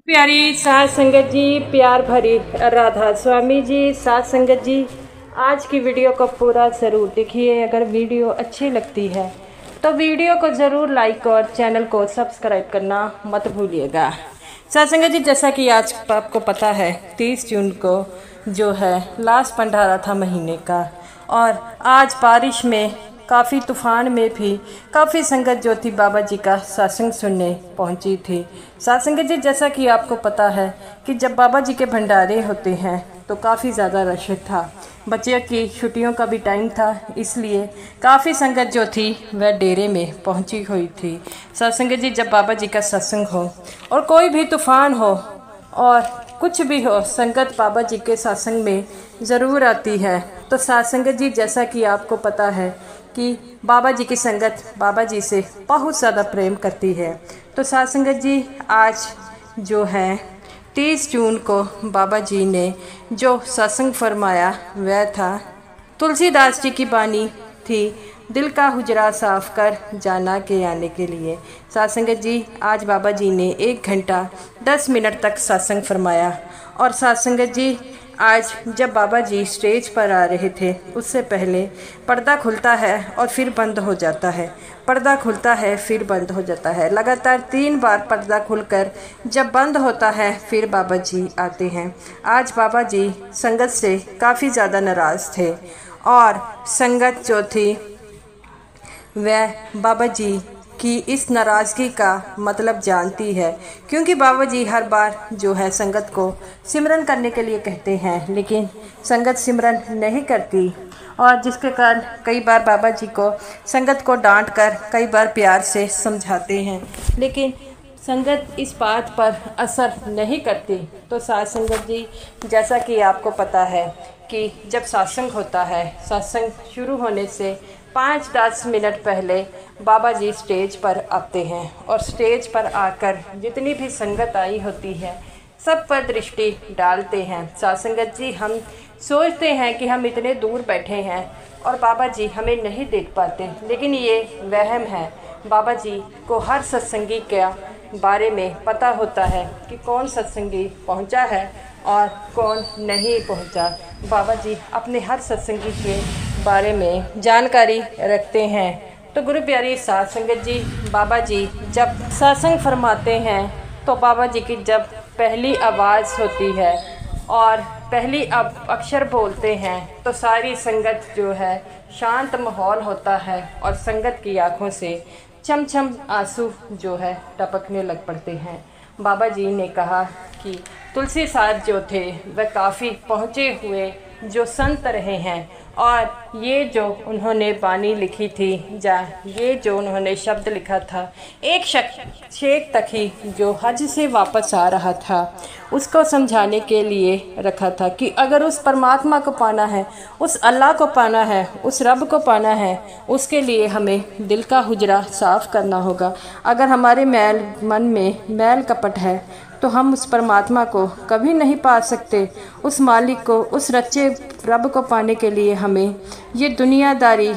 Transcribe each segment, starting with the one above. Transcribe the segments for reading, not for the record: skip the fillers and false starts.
प्यारी साथ संगत जी, प्यार भरी राधा स्वामी जी, साथ संगत जी, आज की वीडियो को पूरा ज़रूर देखिए। अगर वीडियो अच्छी लगती है तो वीडियो को ज़रूर लाइक और चैनल को सब्सक्राइब करना मत भूलिएगा। साथ संगत जी, जैसा कि आज आपको पता है 30 जून को जो है लास्ट भंडारा था महीने का, और आज बारिश में काफ़ी तूफान में भी काफ़ी संगत जो थी बाबा जी का सत्संग सुनने पहुंची थी। साथ संगत जी, जैसा कि आपको पता है कि जब बाबा जी के भंडारे होते हैं तो काफ़ी ज़्यादा रश था। बच्चों की छुट्टियों का भी टाइम था, इसलिए काफ़ी संगत जो थी वह डेरे में पहुंची हुई थी। साथ संगत जी, जब बाबा जी का सत्संग हो और कोई भी तूफान हो और कुछ भी हो, संगत बाबा जी के सत्संग में ज़रूर आती है। तो साथ संगत जी, जैसा कि आपको पता है कि बाबा जी की संगत बाबा जी से बहुत ज़्यादा प्रेम करती है। तो साथ संगत जी, आज जो है 30 जून को बाबा जी ने जो सत्संग फरमाया वह था तुलसीदास जी की बानी थी, दिल का हुजरा साफ कर जाना के आने के लिए। साथ संगत जी, आज बाबा जी ने 1 घंटा 10 मिनट तक सत्संग फरमाया। और साथ संगत जी, आज जब बाबा जी स्टेज पर आ रहे थे उससे पहले पर्दा खुलता है और फिर बंद हो जाता है, पर्दा खुलता है फिर बंद हो जाता है। लगातार 3 बार पर्दा खुलकर जब बंद होता है फिर बाबा जी आते हैं। आज बाबा जी संगत से काफ़ी ज़्यादा नाराज़ थे और संगत जो थी वह बाबा जी कि इस नाराज़गी का मतलब जानती है, क्योंकि बाबा जी हर बार जो है संगत को सिमरन करने के लिए कहते हैं, लेकिन संगत सिमरन नहीं करती, और जिसके कारण कई बार बाबा जी को संगत को डांट कर कई बार प्यार से समझाते हैं, लेकिन संगत इस बात पर असर नहीं करती। तो साथ संगत जी, जैसा कि आपको पता है कि जब सत्संग होता है, सत्संग शुरू होने से 5-10 मिनट पहले बाबा जी स्टेज पर आते हैं और स्टेज पर आकर जितनी भी संगत आई होती है सब पर दृष्टि डालते हैं। साथ संगत जी, हम सोचते हैं कि हम इतने दूर बैठे हैं और बाबा जी हमें नहीं देख पाते, लेकिन ये वहम है। बाबा जी को हर सत्संगी के बारे में पता होता है कि कौन सत्संगी पहुंचा है और कौन नहीं पहुंचा। बाबा जी अपने हर सत्संगी के बारे में जानकारी रखते हैं। तो गुरु प्यारी साथ संगत जी, बाबा जी जब सत्संग फरमाते हैं तो बाबा जी की जब पहली आवाज़ होती है और पहली अक्षर बोलते हैं तो सारी संगत जो है शांत माहौल होता है और संगत की आंखों से छम छम आंसू जो है टपकने लग पड़ते हैं। बाबा जी ने कहा कि तुलसी साथ जो थे वह काफ़ी पहुँचे हुए जो संत रहे हैं, और ये जो उन्होंने बानी लिखी थी ये जो उन्होंने शब्द लिखा था, एक शेख तक ही जो हज से वापस आ रहा था उसको समझाने के लिए रखा था कि अगर उस परमात्मा को पाना है, उस अल्लाह को पाना है, उस रब को पाना है, उसके लिए हमें दिल का हुजरा साफ़ करना होगा। अगर हमारे मन में मैल कपट है तो हम उस परमात्मा को कभी नहीं पा सकते। उस मालिक को, उस रच्चे रब को पाने के लिए हमें ये दुनियादारी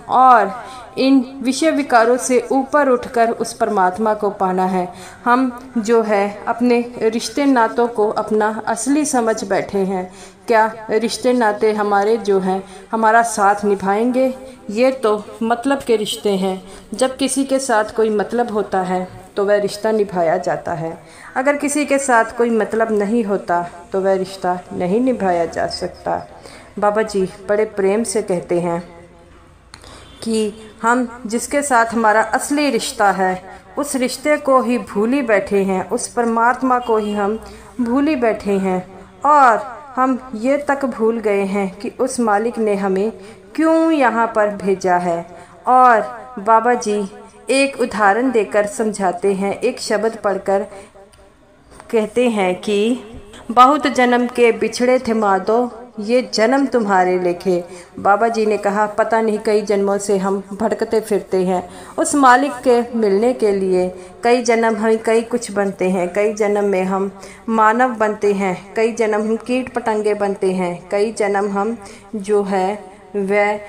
और इन विषय विकारों से ऊपर उठकर उस परमात्मा को पाना है। हम जो है अपने रिश्ते नातों को अपना असली समझ बैठे हैं। क्या रिश्ते नाते हमारे जो हैं हमारा साथ निभाएंगे? ये तो मतलब के रिश्ते हैं। जब किसी के साथ कोई मतलब होता है तो वह रिश्ता निभाया जाता है, अगर किसी के साथ कोई मतलब नहीं होता तो वह रिश्ता नहीं निभाया जा सकता। बाबा जी बड़े प्रेम से कहते हैं कि हम जिसके साथ हमारा असली रिश्ता है उस रिश्ते को ही भूली बैठे हैं, उस परमात्मा को ही हम भूली बैठे हैं, और हम ये तक भूल गए हैं कि उस मालिक ने हमें क्यों यहाँ पर भेजा है। और बाबा जी एक उदाहरण देकर समझाते हैं, एक शब्द पढ़कर कहते हैं कि बहुत जन्म के बिछड़े थे मादो, ये जन्म तुम्हारे लेखे। बाबा जी ने कहा पता नहीं कई जन्मों से हम भटकते फिरते हैं उस मालिक के मिलने के लिए। कई जन्म हम कई कुछ बनते हैं, कई जन्म में हम मानव बनते हैं, कई जन्म हम कीट पतंगे बनते हैं, कई जन्म हम जो है वह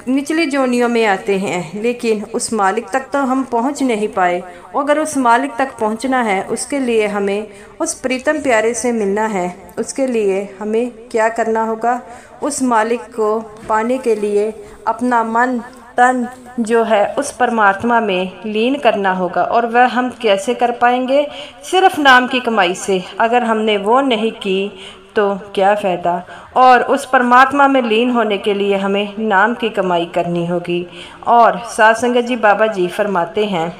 निचली जोनियों में आते हैं, लेकिन उस मालिक तक तो हम पहुंच नहीं पाए। और अगर उस मालिक तक पहुंचना है, उसके लिए हमें उस प्रीतम प्यारे से मिलना है। उसके लिए हमें क्या करना होगा? उस मालिक को पाने के लिए अपना मन तन जो है उस परमात्मा में लीन करना होगा। और वह हम कैसे कर पाएंगे? सिर्फ नाम की कमाई से। अगर हमने वो नहीं की तो क्या फ़ायदा? और उस परमात्मा में लीन होने के लिए हमें नाम की कमाई करनी होगी। और साध संगत जी बाबा जी फरमाते हैं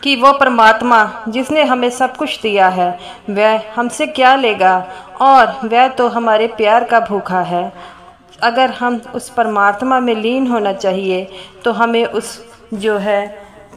कि वो परमात्मा जिसने हमें सब कुछ दिया है, वह हमसे क्या लेगा? और वह तो हमारे प्यार का भूखा है। अगर हम उस परमात्मा में लीन होना चाहिए तो हमें उस जो है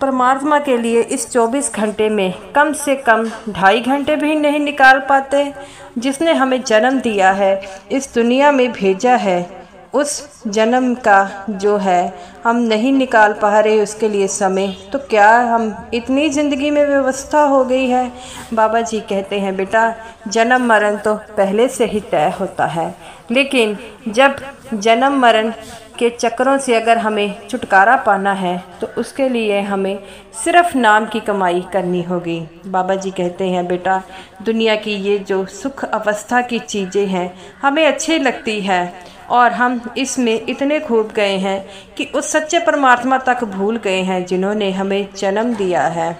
परमात्मा के लिए इस 24 घंटे में कम से कम 2.5 घंटे भी नहीं निकाल पाते। जिसने हमें जन्म दिया है, इस दुनिया में भेजा है, उस जन्म का जो है हम नहीं निकाल पा रहे उसके लिए समय, तो क्या हम इतनी ज़िंदगी में व्यवस्था हो गई है? बाबा जी कहते हैं बेटा, जन्म मरण तो पहले से ही तय होता है, लेकिन जब जन्म मरण के चक्रों से अगर हमें छुटकारा पाना है तो उसके लिए हमें सिर्फ नाम की कमाई करनी होगी। बाबा जी कहते हैं बेटा, दुनिया की ये जो सुख अवस्था की चीज़ें हैं हमें अच्छी लगती है और हम इसमें इतने खूब गए हैं कि उस सच्चे परमात्मा तक भूल गए हैं जिन्होंने हमें जन्म दिया है।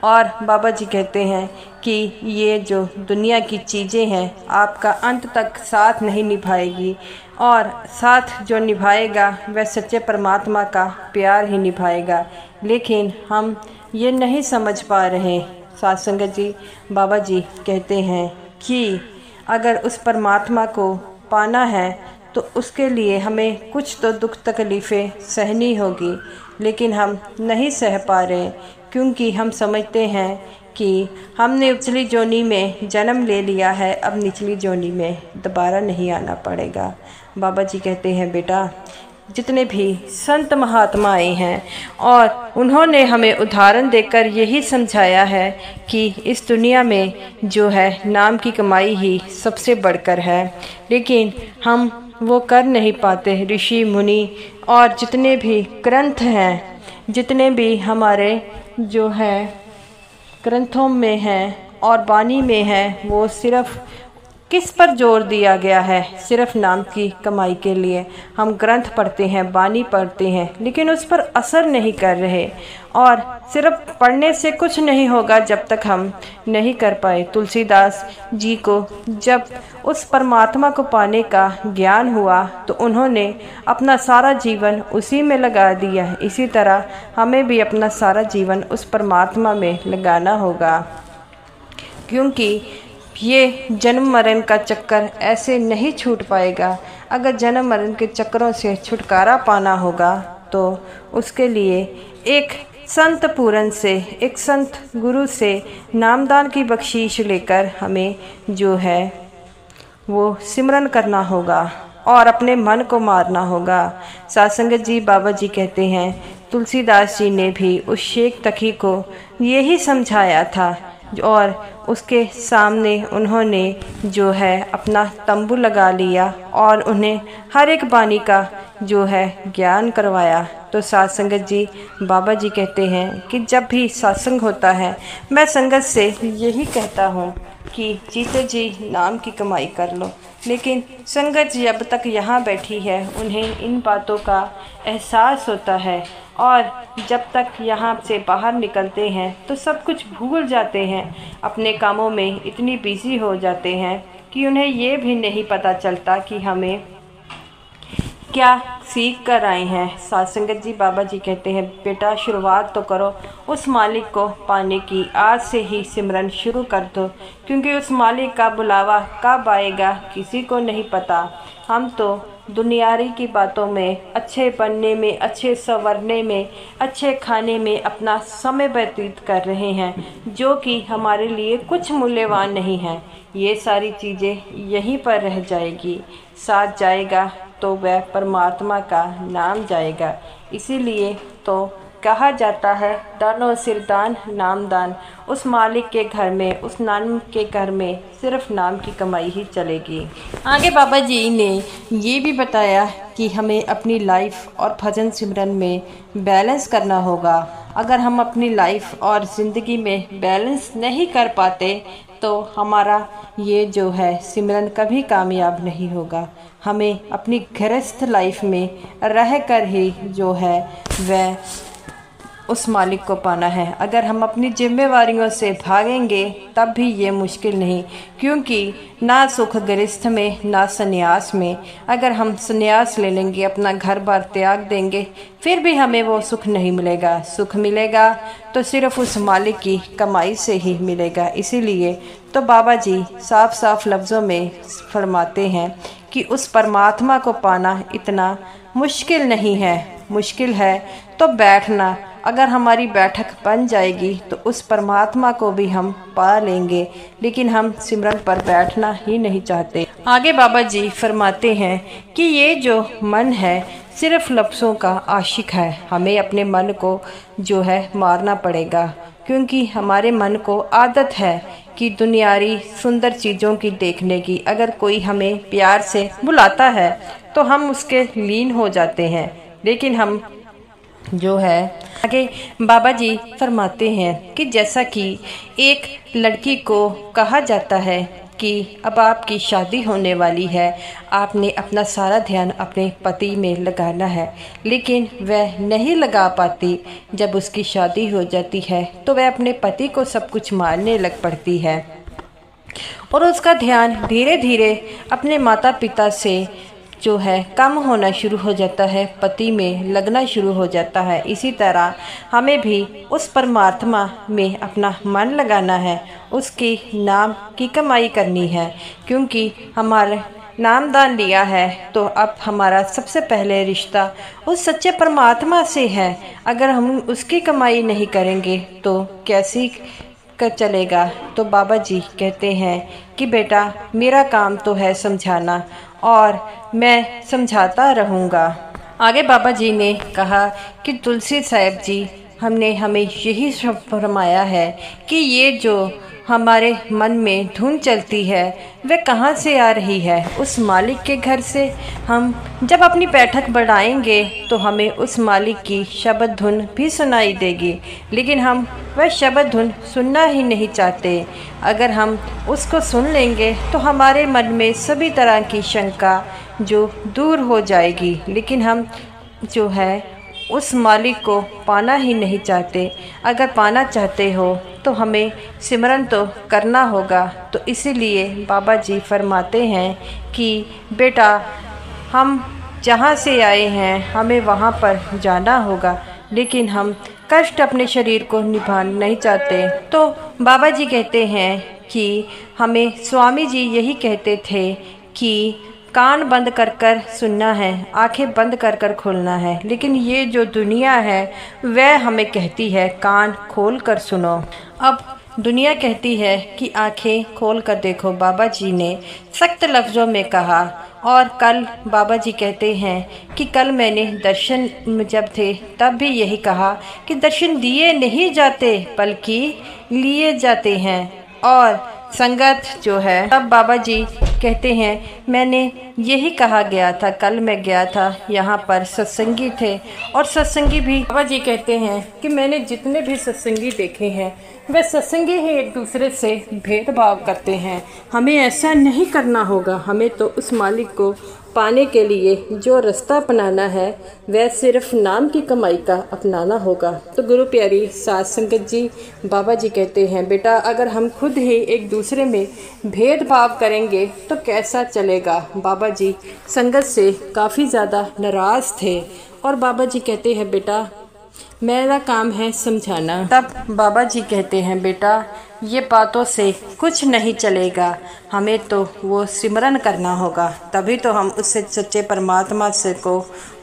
और बाबा जी कहते हैं कि ये जो दुनिया की चीज़ें हैं आपका अंत तक साथ नहीं निभाएगी, और साथ जो निभाएगा वह सच्चे परमात्मा का प्यार ही निभाएगा। लेकिन हम ये नहीं समझ पा रहे। साध संगत जी बाबा जी कहते हैं कि अगर उस परमात्मा को पाना है तो उसके लिए हमें कुछ तो दुख तकलीफ़ें सहनी होगी, लेकिन हम नहीं सह पा रहे क्योंकि हम समझते हैं कि हमने उचली जोनी में जन्म ले लिया है, अब निचली जोनी में दोबारा नहीं आना पड़ेगा। बाबा जी कहते हैं बेटा, जितने भी संत महात्मा आए हैं और उन्होंने हमें उदाहरण देकर यही समझाया है कि इस दुनिया में जो है नाम की कमाई ही सबसे बढ़कर है, लेकिन हम वो कर नहीं पाते। ऋषि मुनि और जितने भी ग्रंथ हैं, जितने भी हमारे जो है ग्रंथों में हैं और वाणी में हैं, वो सिर्फ किस पर जोर दिया गया है? सिर्फ नाम की कमाई के लिए। हम ग्रंथ पढ़ते हैं, वाणी पढ़ते हैं, लेकिन उस पर असर नहीं कर रहे। और सिर्फ पढ़ने से कुछ नहीं होगा जब तक हम नहीं कर पाए। तुलसीदास जी को जब उस परमात्मा को पाने का ज्ञान हुआ तो उन्होंने अपना सारा जीवन उसी में लगा दिया। इसी तरह हमें भी अपना सारा जीवन उस परमात्मा में लगाना होगा, क्योंकि ये जन्म मरण का चक्कर ऐसे नहीं छूट पाएगा। अगर जन्म मरण के चक्करों से छुटकारा पाना होगा तो उसके लिए एक संत पूरन से, एक संत गुरु से नामदान की बख्शीश लेकर हमें जो है वो सिमरन करना होगा और अपने मन को मारना होगा। साध संगत जी बाबा जी कहते हैं, तुलसीदास जी ने भी उस शेख तकी को यही समझाया था और उसके सामने उन्होंने जो है अपना तंबू लगा लिया और उन्हें हर एक बानी का जो है ज्ञान करवाया। तो साध संगत जी बाबा जी कहते हैं कि जब भी सत्संग होता है मैं संगत से यही कहता हूँ कि जीते जी नाम की कमाई कर लो, लेकिन संगत जब तक यहाँ बैठी है उन्हें इन बातों का एहसास होता है, और जब तक यहाँ से बाहर निकलते हैं तो सब कुछ भूल जाते हैं, अपने कामों में इतनी बिजी हो जाते हैं कि उन्हें ये भी नहीं पता चलता कि हमें क्या सीख कर आए हैं। साध संगत जी बाबा जी कहते हैं बेटा, शुरुआत तो करो उस मालिक को पाने की, आज से ही सिमरन शुरू कर दो, क्योंकि उस मालिक का बुलावा कब आएगा किसी को नहीं पता। हम तो दुनियारी की बातों में, अच्छे बनने में, अच्छे संवरने में, अच्छे खाने में अपना समय व्यतीत कर रहे हैं, जो कि हमारे लिए कुछ मूल्यवान नहीं है। ये सारी चीज़ें यहीं पर रह जाएगी, साथ जाएगा तो वह परमात्मा का नाम जाएगा। इसीलिए तो कहा जाता है दानो सिर दान नाम दान। उस मालिक के घर में, उस नाम के घर में सिर्फ नाम की कमाई ही चलेगी। आगे बाबा जी ने ये भी बताया कि हमें अपनी लाइफ और भजन सिमरन में बैलेंस करना होगा। अगर हम अपनी लाइफ और ज़िंदगी में बैलेंस नहीं कर पाते तो हमारा ये जो है सिमरन कभी कामयाब नहीं होगा। हमें अपनी गृहस्थ लाइफ में रह कर ही जो है वह उस मालिक को पाना है। अगर हम अपनी जिम्मेवारियों से भागेंगे तब भी ये मुश्किल नहीं, क्योंकि ना सुख गृहस्थ में ना संन्यास में। अगर हम संन्यास ले लेंगे, अपना घर बार त्याग देंगे, फिर भी हमें वो सुख नहीं मिलेगा। सुख मिलेगा तो सिर्फ उस मालिक की कमाई से ही मिलेगा। इसीलिए तो बाबा जी साफ साफ लफ्ज़ों में फरमाते हैं कि उस परमात्मा को पाना इतना मुश्किल नहीं है। मुश्किल है तो बैठना। अगर हमारी बैठक बन जाएगी तो उस परमात्मा को भी हम पा लेंगे, लेकिन हम सिमरन पर बैठना ही नहीं चाहते। आगे बाबा जी फरमाते हैं कि ये जो मन है सिर्फ लफ्ज़ों का आशिक है। हमें अपने मन को जो है मारना पड़ेगा, क्योंकि हमारे मन को आदत है कि दुनियावी सुंदर चीज़ों की देखने की। अगर कोई हमें प्यार से बुलाता है तो हम उसके लीन हो जाते हैं, लेकिन हम जो है आगे बाबा जी फरमाते हैं कि जैसा कि एक लड़की को कहा जाता है कि अब आपकी शादी होने वाली है, आपने अपना सारा ध्यान अपने पति में लगाना है, लेकिन वह नहीं लगा पाती। जब उसकी शादी हो जाती है तो वह अपने पति को सब कुछ मानने लग पड़ती है और उसका ध्यान धीरे धीरे अपने माता पिता से जो है कम होना शुरू हो जाता है, पति में लगना शुरू हो जाता है। इसी तरह हमें भी उस परमात्मा में अपना मन लगाना है, उसके नाम की कमाई करनी है, क्योंकि हमारे नामदान लिया है तो अब हमारा सबसे पहले रिश्ता उस सच्चे परमात्मा से है। अगर हम उसकी कमाई नहीं करेंगे तो कैसी कर चलेगा। तो बाबा जी कहते हैं कि बेटा मेरा काम तो है समझाना और मैं समझाता रहूँगा। आगे बाबा जी ने कहा कि तुलसी साहब जी हमने हमें यही फरमाया है कि ये जो हमारे मन में धुन चलती है वह कहाँ से आ रही है? उस मालिक के घर से। हम जब अपनी बैठक बढ़ाएंगे तो हमें उस मालिक की शब्द धुन भी सुनाई देगी, लेकिन हम वह शब्द धुन सुनना ही नहीं चाहते। अगर हम उसको सुन लेंगे तो हमारे मन में सभी तरह की शंका जो दूर हो जाएगी, लेकिन हम जो है उस मालिक को पाना ही नहीं चाहते। अगर पाना चाहते हो तो हमें सिमरन तो करना होगा। तो इसीलिए बाबा जी फरमाते हैं कि बेटा हम जहाँ से आए हैं हमें वहाँ पर जाना होगा, लेकिन हम कष्ट अपने शरीर को निभाना नहीं चाहते। तो बाबा जी कहते हैं कि हमें स्वामी जी यही कहते थे कि कान बंद कर कर सुनना है, आंखें बंद कर कर खोलना है, लेकिन ये जो दुनिया है वह हमें कहती है कान खोल कर सुनो। अब दुनिया कहती है कि आंखें खोल कर देखो। बाबा जी ने सख्त लफ्ज़ों में कहा। और कल बाबा जी कहते हैं कि कल मैंने दर्शन जब थे तब भी यही कहा कि दर्शन दिए नहीं जाते बल्कि लिए जाते हैं। और संगत जो है, तब बाबा जी कहते हैं मैंने यही कहा गया था। कल मैं गया था, यहाँ पर सत्संगी थे और सत्संगी भी बाबा जी कहते हैं कि मैंने जितने भी सत्संगी देखे हैं वे सत्संगी ही एक दूसरे से भेदभाव करते हैं। हमें ऐसा नहीं करना होगा। हमें तो उस मालिक को पाने के लिए जो रास्ता अपनाना है वह सिर्फ नाम की कमाई का अपनाना होगा। तो गुरु प्यारी साध संगत जी, बाबा जी कहते हैं बेटा अगर हम खुद ही एक दूसरे में भेदभाव करेंगे तो कैसा चलेगा। बाबा जी संगत से काफ़ी ज़्यादा नाराज़ थे और बाबा जी कहते हैं बेटा मेरा काम है समझाना। तब बाबा जी कहते हैं बेटा ये बातों से कुछ नहीं चलेगा, हमें तो वो सिमरन करना होगा, तभी तो हम उससे सच्चे परमात्मा से को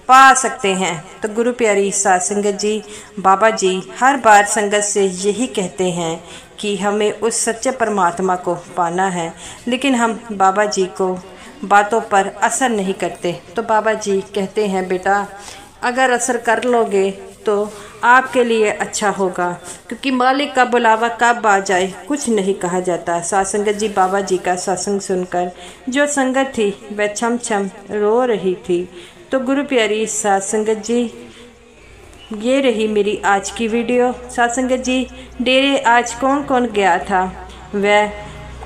पा सकते हैं। तो गुरु प्यारी साध संगत जी, बाबा जी हर बार संगत से यही कहते हैं कि हमें उस सच्चे परमात्मा को पाना है, लेकिन हम बाबा जी को बातों पर असर नहीं करते। तो बाबा जी कहते हैं बेटा अगर असर कर लोगे तो आपके लिए अच्छा होगा, क्योंकि मालिक का बुलावा कब आ जाए कुछ नहीं कहा जाता। साथ संगत जी, बाबा जी का सत्संग सुनकर जो संगत थी वह छम छम रो रही थी। तो गुरु प्यारी साथ संगत जी, ये रही मेरी आज की वीडियो। साथ संगत जी, डेरे आज कौन कौन गया था वह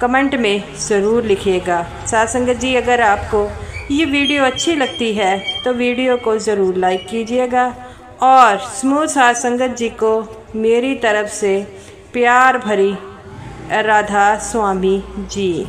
कमेंट में ज़रूर लिखिएगा। साथ संगत जी, अगर आपको ये वीडियो अच्छी लगती है तो वीडियो को ज़रूर लाइक कीजिएगा और समूह साथ संगत जी को मेरी तरफ से प्यार भरी राधा स्वामी जी।